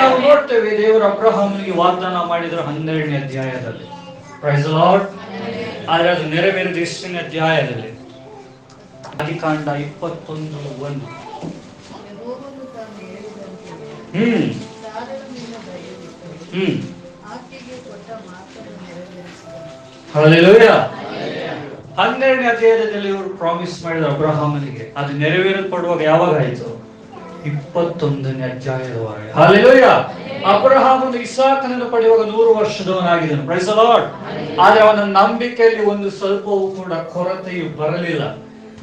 ನಾವು ನೋಡ್ತೇವೆ ದೇವರು ಅಬ್ರಹಾಮನಿಗೆ ವಾಗ್ದಾನ ಮಾಡಿದ್ರು 12ನೇ ಅಧ್ಯಾಯದಲ್ಲಿ. Praise the Lord. ಆದ್ರೆ ಅದು ನೆರವೇರಿದ ಎಷ್ಟನೇ ಅಧ್ಯಾಯದಲ್ಲಿ? ಆದಿಕಾಂಡ 21:1. ಹಲ್ಲೆಲೂಯಾ. 12ನೇ ಅಧ್ಯಾಯದಲ್ಲಿ ಇವರು ಪ್ರಾಮಿಸ್ ಮಾಡಿದ ಅಬ್ರಹಾಮನಿಗೆ ಅದು ನೆರವೇರಲ್ಪಡುವಾಗ ಯಾವಾಗ ಆಯಿತು? 21ನೇ ಅಧ್ಯಾಯದವರೆಗೆ. ಹಲ್ಲೆಲೂಯಾ. ಅಬ್ರಹಾಮನು ಇಸಾಕನನ್ನು ಪಡೆಯುವಾಗ 100 ವರ್ಷದವನಾಗಿದ್ದನು. Praise the Lord. ಆದ್ರೆ ಅವನ ನಂಬಿಕೆಯಲ್ಲಿ ಒಂದು ಸ್ವಲ್ಪವೂ ಕೂಡ ಕೊರತೆಯು ಬರಲಿಲ್ಲ.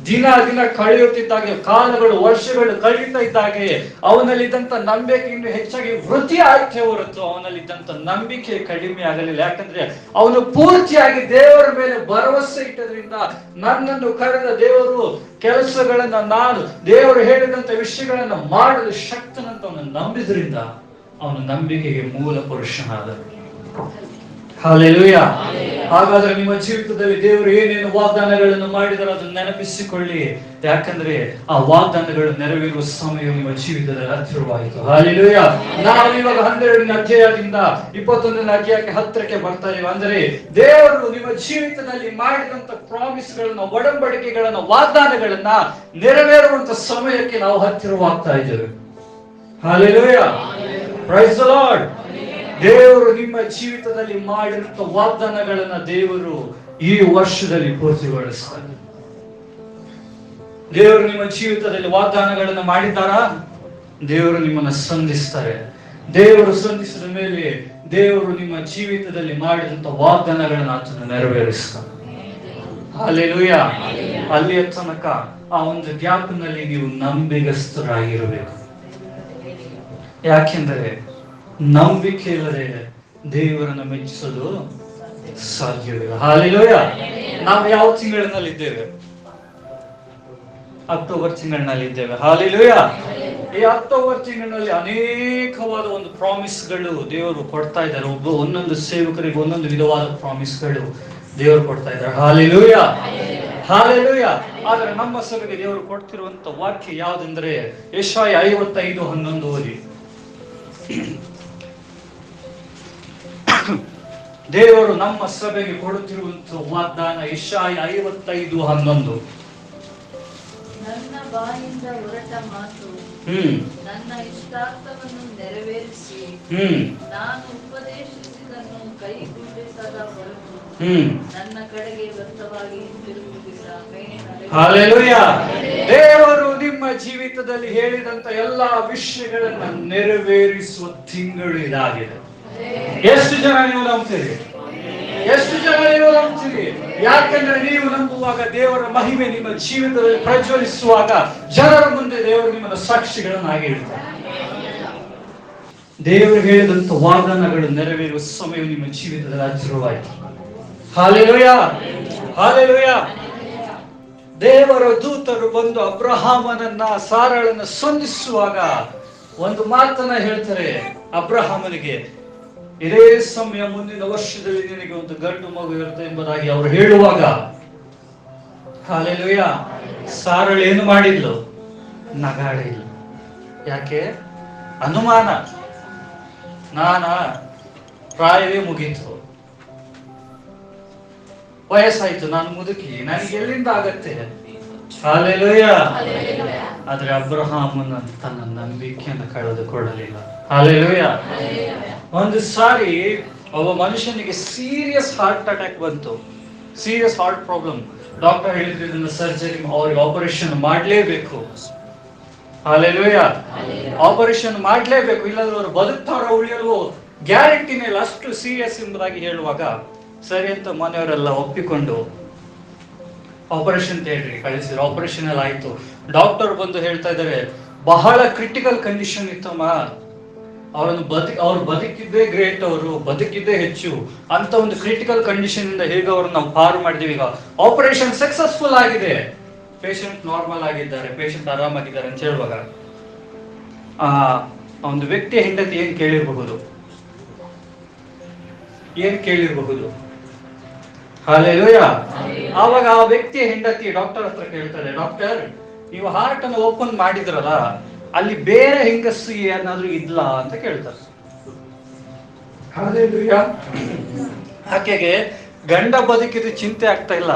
ದಿನ ದಿನ ಕಳೆಯುತ್ತಿದ್ದಾಗೆ, ಕಾಲಗಳು ವರ್ಷಗಳು ಕಳೆಯುತ್ತಾ ಇದ್ದಾಗೆ ಅವನಲ್ಲಿದ್ದಂತ ನಂಬಿಕೆ ಇನ್ನು ಹೆಚ್ಚಾಗಿ ವೃದ್ಧಿ ಆಯ್ತೇ ಹೊರತು ಅವನಲ್ಲಿದ್ದಂತ ನಂಬಿಕೆ ಕಡಿಮೆ ಆಗಲಿಲ್ಲ. ಯಾಕಂದ್ರೆ ಅವನು ಪೂರ್ತಿಯಾಗಿ ದೇವರ ಮೇಲೆ ಭರವಸೆ ಇಟ್ಟದ್ರಿಂದ, ನನ್ನನ್ನು ಕರೆದ ದೇವರು ಕೆಲಸಗಳನ್ನ, ನಾನು ದೇವರು ಹೇಳಿದಂತ ವಿಷಯಗಳನ್ನ ಮಾಡಲು ಶಕ್ತನಂತ ಅವನು ನಂಬಿದ್ರಿಂದ ಅವನ ನಂಬಿಕೆಗೆ ಮೂಲ ಪುರುಷನಾದನು. ಹಲ್ಲೆಲೂಯಾ. ಹಾಗಾದ್ರೆ ನಿಮ್ಮ ಜೀವಿತದಲ್ಲಿ ದೇವರು ಏನೇನು ವಾಗ್ದಾನಗಳನ್ನು ಮಾಡಿದರೆ ಅದನ್ನು ನೆನಪಿಸಿಕೊಳ್ಳಿ. ಯಾಕಂದ್ರೆ ಆ ವಾಗ್ದಾನಗಳು ನೆರವೇರುವ ಸಮಯ ನಿಮ್ಮ ಜೀವಿತದಲ್ಲಿ ಹತ್ತಿರವಾಯಿತು. ಹಲ್ಲೆಲೂಯಾ. ನಾವು ಇವಾಗ 12ನೇ ಅಧ್ಯಾಯದಿಂದ 21ನೇ ಅಧ್ಯಾಯಕ್ಕೆ ಹತ್ತಿರಕ್ಕೆ ಬರ್ತಾ ಇದ್ದೀವಿ. ಅಂದ್ರೆ ದೇವರು ನಿಮ್ಮ ಜೀವಿತದಲ್ಲಿ ಮಾಡಿದಂತ ಪ್ರಾಮಿಸ್ ಗಳನ್ನ, ಒಡಂಬಡಿಕೆಗಳನ್ನ, ವಾಗ್ದಾನಗಳನ್ನ ನೆರವೇರುವಂತ ಸಮಯಕ್ಕೆ ನಾವು ಹತ್ತಿರವಾಗ್ತಾ ಇದ್ದೇವೆ. ಹಲ್ಲೆಲೂಯಾ. Praise the Lord. ದೇವರು ನಿಮ್ಮ ಜೀವಿತದಲ್ಲಿ ಮಾಡಿರುವಂತ ವಾಗ್ದಾನಗಳನ್ನ ದೇವರು ಈ ವರ್ಷದಲ್ಲಿ ಪೂರ್ತಿಗೊಳಿಸ್ತಾರೆ. ದೇವರು ನಿಮ್ಮ ಜೀವಿತದಲ್ಲಿ ವಾಗ್ದಾನಗಳನ್ನ ಮಾಡಿದ್ದಾರಾ? ದೇವರು ನಿಮ್ಮನ್ನ ಸಂಧಿಸ್ತಾರೆ. ದೇವರು ಸಂಧಿಸಿದ ಮೇಲೆ ದೇವರು ನಿಮ್ಮ ಜೀವಿತದಲ್ಲಿ ಮಾಡಿದಂತ ವಾಗ್ದಾನಗಳನ್ನ ಆತನ ನೆರವೇರಿಸ್ತಾರೆ. ಹಲ್ಲೆಲೂಯಾ. ಅಲ್ಲಿಯ ತನಕ ಆ ಒಂದು ಗ್ಯಾಪ್ನಲ್ಲಿ ನೀವು ನಂಬಿಗಸ್ತರಾಗಿರಬೇಕು. ಯಾಕೆಂದರೆ ನಂಬಿಕೆ ಇಲ್ಲದೆ ದೇವರನ್ನು ಮೆಚ್ಚಿಸೋದು ಸಾಧ್ಯವಿಲ್ಲ. ಹಲ್ಲೆಲೂಯಾ. ನಾವು ಯಾವ ತಿಂಗಳಿನಲ್ಲಿ ಇದ್ದೇವೆ? ಅಕ್ಟೋಬರ್ ತಿಂಗಳಿನಲ್ಲಿ ಇದ್ದೇವೆ. ಹಲ್ಲೆಲೂಯಾ. ಈ ಅಕ್ಟೋಬರ್ ತಿಂಗಳಿನಲ್ಲಿ ಅನೇಕವಾದ ಒಂದು ಪ್ರಾಮಿಸ್ಗಳು ದೇವರು ಕೊಡ್ತಾ ಇದ್ದಾರೆ. ಒಂದೊಂದು ಸೇವಕರಿಗೆ ಒಂದೊಂದು ವಿಧವಾದ ಪ್ರಾಮಿಸ್ಗಳು ದೇವರು ಕೊಡ್ತಾ ಇದ್ದಾರೆ. ಹಲ್ಲೆಲೂಯಾ. ಹಲ್ಲೆಲೂಯಾ. ಆದ್ರೆ ನಮ್ಮ ಸಭೆಗೆ ದೇವರು ಕೊಡ್ತಿರುವಂತ ವಾಕ್ಯ ಯಾವುದೆಂದ್ರೆ ಯೆಶಾಯ 55:11 ಓದಿ. ದೇವರು ನಮ್ಮ ಸಭೆಗೆ ಕೊಡುತ್ತಿರುವಂತಹ ವಾಗ್ದಾನ ಯೆಶಾಯ 55:11. ನನ್ನ ಬಾಯಿಂದ ಹೊರಟ ಮಾತು ನನ್ನ ಇಷ್ಟಾರ್ಥವನ್ನು ನೆರವೇರಿಸಿ ನಾನು ಉಪದೇಶಿಸಿದನ್ನು ಕೈಗೊಂಡಿಸದ ಹೊರತು ನನ್ನ ಕಡೆಗೆ ವ್ಯರ್ಥವಾಗಿ ಹಿಂತಿರುಗುವುದಿಲ್ಲ. ಹಲ್ಲೆಲೂಯಾ. ದೇವರು ನಿಮ್ಮ ಜೀವಿತದಲ್ಲಿ ಹೇಳಿದಂತ ಎಲ್ಲಾ ವಿಷಯಗಳನ್ನ ನೆರವೇರಿಸುವ ತಿಂಗಳು ಇದಾಗಿದೆ. ಎಷ್ಟು ಜನ ನೀವು ನಂಬ್ತೀರಿ? ಎಷ್ಟು ಜನ ನೀವು ನಂಬ್ತೀರಿ? ಯಾಕಂದ್ರೆ ನೀವು ನಂಬುವಾಗ ದೇವರ ಮಹಿಮೆ ನಿಮ್ಮ ಜೀವಿತದಲ್ಲಿ ಪ್ರಜ್ವಲಿಸುವಾಗ ಜನರ ಮುಂದೆ ದೇವರು ನಿಮ್ಮನ್ನು ಸಾಕ್ಷಿಗಳನ್ನಾಗಿ ಇಡ್ತಾರೆ. ದೇವರು ಹೇಳಿದಂತ ವಾಗ್ದಾನಗಳು ನೆರವೇರುವ ಸಮಯ ನಿಮ್ಮ ಜೀವಿತದಲ್ಲಿ ಹತ್ತಿರವಾಯಿತು. ಹಲ್ಲೆಲೂಯಾ. ಹಲ್ಲೆಲೂಯಾ. ದೇವರ ದೂತರು ಬಂದು ಅಬ್ರಹಾಮನನ್ನ, ಸಾರಳನ್ನ ಸಂಧಿಸುವಾಗ ಒಂದು ಮಾತನ್ನ ಹೇಳ್ತಾರೆ ಅಬ್ರಹಾಮನಿಗೆ, ಇದೇ ಸಮಯ ಮುಂದಿನ ವರ್ಷದಲ್ಲಿ ನಿನಗೆ ಒಂದು ಗಂಡು ಮಗು ಇರುತ್ತೆ ಎಂಬುದಾಗಿ ಅವರು ಹೇಳುವಾಗ, ಹಲ್ಲೆಲೂಯಾ, ಸಾರಳು ಏನು ಮಾಡಿದ್ಲು? ನಗಾಡಿದ್ಲು. ಯಾಕೆ? ಅನುಮಾನ. ಪ್ರಾಯವೇ ಮುಗೀತು, ವಯಸ್ಸಾಯ್ತು, ನಾನು ಮುದುಕಿ, ನನಗೆ ಎಲ್ಲಿಂದ ಆಗತ್ತೆ? ಹಲ್ಲೆಲೂಯಾ. ಆದ್ರೆ ಅಬ್ರಹಾಮನ ತನ್ನ ನಂಬಿಕೆಯನ್ನು ಕಳೆದುಕೊಳ್ಳಲಿಲ್ಲ. ಹಲ್ಲೆಲೂಯಾ. ಒಂದು ಸಾರಿ ಒಬ್ಬ ಮನುಷ್ಯನಿಗೆ ಸೀರಿಯಸ್ ಹಾರ್ಟ್ ಅಟ್ಯಾಕ್ ಬಂತು, ಸೀರಿಯಸ್ ಹಾರ್ಟ್ ಪ್ರಾಬ್ಲಮ್. ಡಾಕ್ಟರ್ ಹೇಳಿದ್ರು ಇದನ್ನ ಸರ್ಜರಿ, ಅವ್ರಿಗೆ ಆಪರೇಷನ್ ಮಾಡ್ಲೇಬೇಕು. ಹಲ್ಲೆಲೂಯಾ. ಆಪರೇಷನ್ ಮಾಡ್ಲೇಬೇಕು, ಇಲ್ಲಾಂದ್ರೆ ಅವರು ಬದುಕ್ತಾರ ಉಳಿಯಲು ಗ್ಯಾರಂಟಿನೇ ಇಲ್ಲ, ಅಷ್ಟು ಸೀರಿಯಸ್ ಎಂಬುದಾಗಿ ಹೇಳುವಾಗ ಸರಿ ಅಂತ ಮನೆಯವರೆಲ್ಲ ಒಪ್ಪಿಕೊಂಡು ಆಪರೇಷನ್ ಥಿಯೇಟರ್ಗೆ ಕಳಿಸಿದ್ರು. ಆಪರೇಷನ್ ಎಲ್ಲ ಆಯ್ತು. ಡಾಕ್ಟರ್ ಬಂದು ಹೇಳ್ತಾ ಇದ್ದಾರೆ, ಬಹಳ ಕ್ರಿಟಿಕಲ್ ಕಂಡೀಷನ್ ಇತ್ತಮ್ಮ, ಅವ್ರು ಬದುಕಿದ್ದೇ ಗ್ರೇಟ್, ಅವರು ಬದುಕಿದ್ದೇ ಹೆಚ್ಚು ಅಂತ ಒಂದು ಕ್ರಿಟಿಕಲ್ ಕಂಡೀಷನ್ ಇಂದ ಹೇಗೆ ಅವ್ರನ್ನ ನಾವು ಪಾರು ಮಾಡಿದೀವಿ. ಈಗ ಆಪರೇಷನ್ ಸಕ್ಸಸ್ಫುಲ್ ಆಗಿದೆ, ಪೇಷಂಟ್ ನಾರ್ಮಲ್ ಆಗಿದ್ದಾರೆ, ಪೇಷಂಟ್ ಆರಾಮಾಗಿದ್ದಾರೆ ಅಂತ ಹೇಳುವಾಗ ಆ ಒಂದು ವ್ಯಕ್ತಿಯ ಹೆಂಡತಿ ಏನ್ ಕೇಳಿರಬಹುದು? ಹಲ್ಲೆಲೂಯಾ. ಆವಾಗ ಆ ವ್ಯಕ್ತಿಯ ಹೆಂಡತಿ ಡಾಕ್ಟರ್ ಹತ್ರ ಕೇಳ್ತಾರೆ, ಡಾಕ್ಟರ್, ನೀವು ಹಾರ್ಟ್ ಅನ್ನು ಓಪನ್ ಮಾಡಿದ್ರಲ್ಲ, ಅಲ್ಲಿ ಬೇರೆ ಹೆಂಗಸು ಏನಾದ್ರೂ ಇದ್ಲಾ ಅಂತ ಕೇಳ್ತಾರೆ. ಹಲ್ಲೆಲೂಯಾ. ಆಕೆಗೆ ಗಂಡ ಬದುಕಿದ ಚಿಂತೆ ಆಗ್ತಾ ಇಲ್ಲ.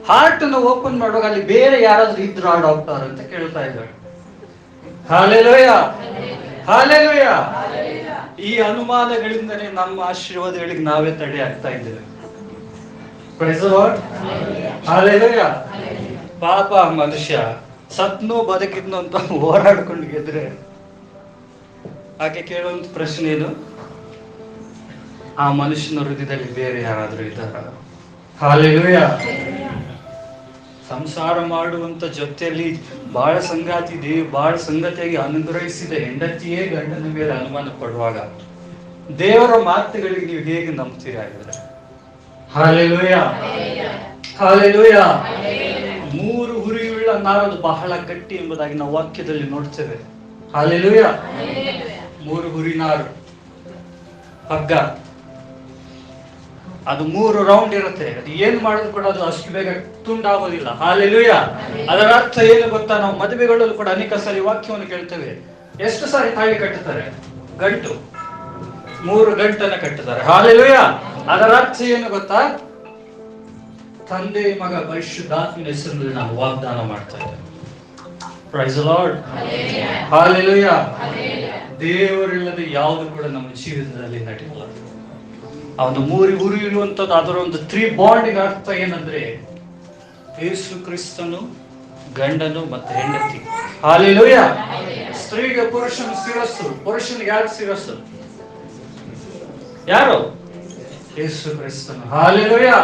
ಹಾರ್ಟ್ ಅನ್ನು ಓಪನ್ ಮಾಡುವಾಗ ಅಲ್ಲಿ ಬೇರೆ ಯಾರಾದ್ರೂ ಇದ್ರು ಆ ಡಾಕ್ಟರ್ ಅಂತ ಕೇಳ್ತಾ ಇದ್ದಾಳೆ. Hallelujah, hallelujah. ಈ ಅನುಮಾನಗಳಿಂದನೇ ನಮ್ಮ ಆಶೀರ್ವಾದಗಳಿಗೆ ನಾವೇ ತಡೆ ಆಗ್ತಾ ಇದ್ದೇವೆ. Praise the Lord. ಹಲ್ಲೆಲೂಯಾ. ಪಾಪ ಮನುಷ್ಯ ಸತ್ನೋ ಬದುಕಿದ್ನೋ ಅಂತ ಹೋರಾಡ್ಕೊಂಡು ಗೆದ್ರೆ ಆಕೆ ಕೇಳುವಂತ ಪ್ರಶ್ನೆ ಏನು? ಆ ಮನುಷ್ಯನ ಹೃದಯದಲ್ಲಿ ಬೇರೆ ಯಾರಾದ್ರೂ ಇದ್ದಾರ? ಹಲ್ಲೆಲೂಯಾ. ಸಂಸಾರ ಮಾಡುವಂತ ಜೊತೆಯಲ್ಲಿ ಬಹಳ ಸಂಗತಿಯಾಗಿ ಅನುಗ್ರಹಿಸಿದ ಹೆಂಡತಿಯೇ ಗಂಡನ ಮೇಲೆ ಅನುಮಾನ ಪಡುವಾಗ ದೇವರ ಮಾತುಗಳಿಗೆ ನೀವು ಹೇಗೆ ನಂಬ್ತೀರಿ ಆಗಿದ್ರೆ? Hallelujah, hallelujah. 3 ಹುರಿಯುಳ್ಳ ನಾರದು ಬಹಳ ಗಟ್ಟಿ ಎಂಬುದಾಗಿ ನಾವು ವಾಕ್ಯದಲ್ಲಿ ನೋಡ್ತೇವೆ. ಹಲ್ಲೆಲೂಯಾ. 3 ಹುರಿ ನಾರು ಹಗ್ಗ, ಅದು 3 ರೌಂಡ್ ಇರುತ್ತೆ. ಅದು ಏನ್ ಮಾಡಿದ್ರು ಕೂಡ ಅದು ಅಷ್ಟು ಬೇಗ ತುಂಡಾಗೋದಿಲ್ಲ. ಹಲ್ಲೆಲೂಯಾ. ಅದರ ಅರ್ಥ ಏನು ಗೊತ್ತಾ? ನಾವು ಮದುವೆಗಳಲ್ಲೂ ಕೂಡ ಅನೇಕ ಸಾರಿ ವಾಕ್ಯವನ್ನು ಕೇಳ್ತೇವೆ. ಎಷ್ಟು ಸಾರಿ ತಾಳಿ ಕಟ್ಟುತ್ತಾರೆ? ಗಂಟು, 3 ಗಂಟನ್ನ ಕಟ್ಟುತ್ತಾರೆ. ಹಲ್ಲೆಲೂಯಾ. ಅದರ ಅರ್ಥ ಏನು ಗೊತ್ತಾ? ತಂದೆ, ಮಗ, ಪರಿಶುದ್ಧಾತ್ಮನ ಹೆಸರಿನಲ್ಲಿ ನಾವು ವಾಗ್ದಾನ ಮಾಡ್ತಾ ಇದ್ದೇವೆ. Praise the Lord. ಹಲ್ಲೆಲೂಯಾ. ದೇವರಿಲ್ಲದೆ ಯಾವುದು ಕೂಡ ನಮ್ಮ ಜೀವಿತದಲ್ಲಿ ನಡೆಯಲ್ಲ. ಆ ಒಂದು 3 ಹುರಿ ಇರುವಂತದ್ದು, ಅದರ ಒಂದು 3 ಬಾಂಡಿನ ಅರ್ಥ ಏನಂದ್ರೆ ಯೇಸು ಕ್ರಿಸ್ತನು, ಗಂಡನು ಮತ್ತೆ ಹೆಂಡತಿ. ಹಲ್ಲೆಲೂಯಾ. ಸ್ತ್ರೀಗೆ ಪುರುಷನ ಶಿರಸ್ಸು, ಪುರುಷನಿಗೆ ಯಾರು ಶಿರಸ್ಸು? ಯಾರು? ಯೇಸು ಕ್ರಿಸ್ತನು. ಹಲ್ಲೆಲೂಯಾ.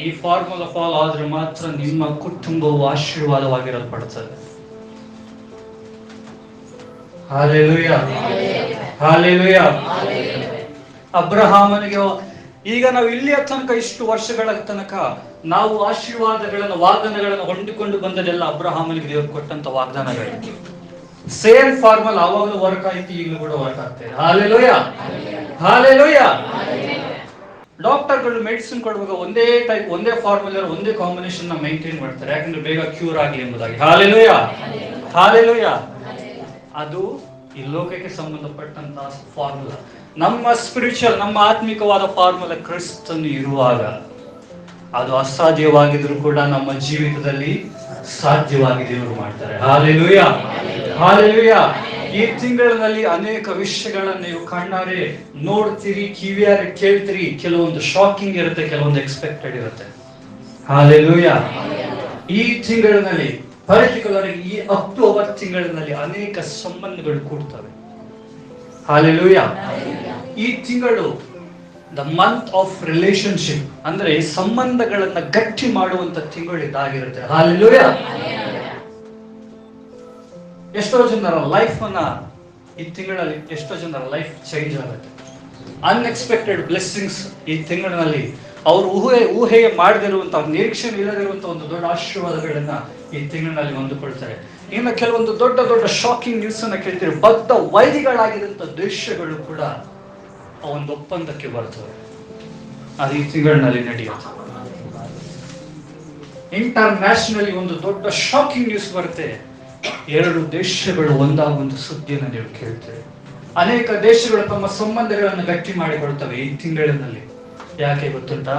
ಈ ಫಾರ್ಮುಲಾ ಫಾಲೋ ಆದ್ರೆ ಮಾತ್ರ ನಿಮ್ಮ ಕುಟುಂಬವು ಆಶೀರ್ವಾದವಾಗಿರಲ್ಪಡುತ್ತದೆ. Hallelujah, hallelujah. ಅಬ್ರಹಾಮನಿಗೆ ಈಗ ನಾವು ಇಲ್ಲಿಯ ತನಕ ಇಷ್ಟು ವರ್ಷಗಳ ತನಕ ನಾವು ಆಶೀರ್ವಾದಗಳನ್ನು, ವಾಗ್ದಾನಗಳನ್ನು ಹೊಂದಿಕೊಂಡು ಬಂದದೆಲ್ಲ ಅಬ್ರಹಾಮನಿಗೆ ದೇವರು ಕೊಟ್ಟಂತ ವಾಗ್ದಾನಗಳು. ಸೇಮ್ ಫಾರ್ಮಲ್ ಆವಾಗಲೂ ವರ್ಕ್ ಆಯ್ತು, ಈಗಲೂ ಕೂಡ ವರ್ಕ್ ಆಗ್ತದೆ. Hallelujah, hallelujah. ಡಾಕ್ಟರ್ಗಳು ಮೆಡಿಸಿನ್ ಕೊಡುವಾಗ ಒಂದೇ ಟೈಪ್, ಒಂದೇ ಫಾರ್ಮುಲಾ, ಒಂದೇ ಕಾಂಬಿನೇಷನ್ ನ ಮೈಂಟೈನ್ ಮಾಡ್ತಾರೆ, ಯಾಕಂದ್ರೆ ಬೇಗ ಕ್ಯೂರ್ ಆಗಲಿ ಎಂಬುದಾಗಿ. Hallelujah, hallelujah. ಅದು ಈ ಲೋಕಕ್ಕೆ ಸಂಬಂಧಪಟ್ಟಂತ ಫಾರ್ಮುಲಾ. ನಮ್ಮ ಸ್ಪಿರಿಚುವಲ್, ನಮ್ಮ ಆತ್ಮಿಕವಾದ ಫಾರ್ಮುಲಾ ಕ್ರಿಸ್ತನು ಇರುವಾಗ ಅದು ಅಸಾಧ್ಯವಾಗಿದ್ರು ಕೂಡ ನಮ್ಮ ಜೀವಿತದಲ್ಲಿ ಸಾಧ್ಯವಾಗಿ ದೇವರು ಮಾಡ್ತಾರೆ. Hallelujah, hallelujah. ಈ ತಿಂಗಳಿನಲ್ಲಿ ಅನೇಕ ವಿಷಯಗಳನ್ನು ನೀವು ಕಣ್ಣಾರೆ ನೋಡ್ತೀರಿ, ಕಿವಿಯಾರೆ ಕೇಳ್ತೀರಿ. ಕೆಲವೊಂದು ಶಾಕಿಂಗ್ ಇರುತ್ತೆ, ಕೆಲವೊಂದು ಎಕ್ಸ್ಪೆಕ್ಟೆಡ್ ಇರುತ್ತೆ. ಹಲ್ಲೆಲೂಯಾ. ಈ ತಿಂಗಳಿನಲ್ಲಿ, ಪರ್ಟಿಕ್ಯುಲರ್ ಈ ಅಕ್ಟೋಬರ್ ತಿಂಗಳಿನಲ್ಲಿ ಅನೇಕ ಸಂಬಂಧಗಳು ಕೂಡ್ತವೆ. ಹಲ್ಲೆಲೂಯಾ. ಈ ತಿಂಗಳು ದ ಮಂತ್ ಆಫ್ ರಿಲೇಶನ್ಶಿಪ್, ಅಂದ್ರೆ ಸಂಬಂಧಗಳನ್ನ ಗಟ್ಟಿ ಮಾಡುವಂತ ತಿಂಗಳು ಇದಾಗಿರುತ್ತೆ. ಹಲ್ಲೆಲೂಯಾ. ಎಷ್ಟೋ ಜನರ ಲೈಫ್ ಅನ್ನ ಈ ತಿಂಗಳಲ್ಲಿ, ಎಷ್ಟೋ ಜನರ ಲೈಫ್ ಚೇಂಜ್ ಆಗುತ್ತೆ. ಅನ್ಎಕ್ಸ್ಪೆಕ್ಟೆಡ್ ಬ್ಲೆಸ್ಸಿಂಗ್ಸ್ ಈ ತಿಂಗಳಿನಲ್ಲಿ ಅವರು ಊಹೆ ಮಾಡದಿರುವಂತ, ನಿರೀಕ್ಷೆ ಇಲ್ಲದಿರುವಂತ ಒಂದು ದೊಡ್ಡ ಆಶೀರ್ವಾದಗಳನ್ನ ಈ ತಿಂಗಳಿನಲ್ಲಿ ಹೊಂದಿಕೊಳ್ತಾರೆ. ಇನ್ನು ಕೆಲವೊಂದು ದೊಡ್ಡ ದೊಡ್ಡ ಶಾಕಿಂಗ್ ನ್ಯೂಸ್ ಅನ್ನ ಕೇಳ್ತೀರಿ. ಬದ್ಧ ವೈರಿಗಳಾಗಿರುವಂತ ದೇಶಗಳು ಕೂಡ ಆ ಒಂದು ಒಪ್ಪಂದಕ್ಕೆ ಬರ್ತವೆ. ಅದು ಈ ತಿಂಗಳಿನಲ್ಲಿ ನಡೆಯುತ್ತೆ. ಇಂಟರ್ನ್ಯಾಷನಲಿ ಒಂದು ದೊಡ್ಡ ಶಾಕಿಂಗ್ ನ್ಯೂಸ್ ಬರುತ್ತೆ. 2 ದೇಶಗಳು ಒಂದಾಗುವಂತ ಸುದ್ದಿಯನ್ನು ನೀವು ಕೇಳ್ತೀರಿ. ಅನೇಕ ದೇಶಗಳು ತಮ್ಮ ಸಂಬಂಧಗಳನ್ನು ಗಟ್ಟಿ ಮಾಡಿಕೊಳ್ತವೆ ಈ ತಿಂಗಳಿನಲ್ಲಿ. ಯಾಕೆ ಗೊತ್ತುಂಟಾ?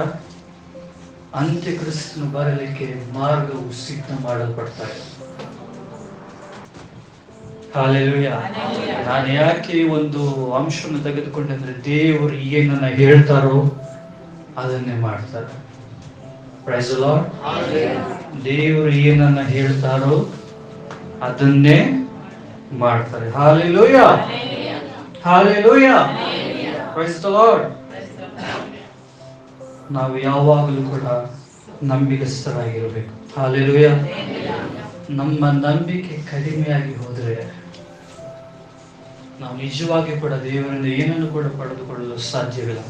ಅಂತ್ಯಕ್ರಿಸ್ತನು ಬರಲಿಕ್ಕೆ ಮಾರ್ಗವು ಸಿದ್ಧ ಮಾಡಲ್ಪಡ್ತಾ ಇದೆ. ಹಲ್ಲೆಲೂಯಾ. ನಾನು ಯಾಕೆ ಒಂದು ಅಂಶವನ್ನು ತೆಗೆದುಕೊಂಡೆ, ದೇವರು ಏನನ್ನ ಹೇಳ್ತಾರೋ ಅದನ್ನೇ ಮಾಡ್ತಾರೆ. Praise the Lord. ದೇವರು ಏನನ್ನ ಹೇಳ್ತಾರೋ ಅದನ್ನೇ ಮಾಡ್ತಾರೆ. Hallelujah, hallelujah. Praise the Lord. ನಾವು ಯಾವಾಗಲೂ ಕೂಡ ನಂಬಿಕಸ್ಥರಾಗಿರಬೇಕು. ಹಲ್ಲೆಲೂಯಾ. ನಮ್ಮ ನಂಬಿಕೆ ಕಡಿಮೆಯಾಗಿ ಹೋದರೆ ನಾವು ನಿಜವಾಗಿ ಕೂಡ ದೇವರಿಂದ ಏನನ್ನು ಕೂಡ ಪಡೆದುಕೊಳ್ಳಲು ಸಾಧ್ಯವಿಲ್ಲ.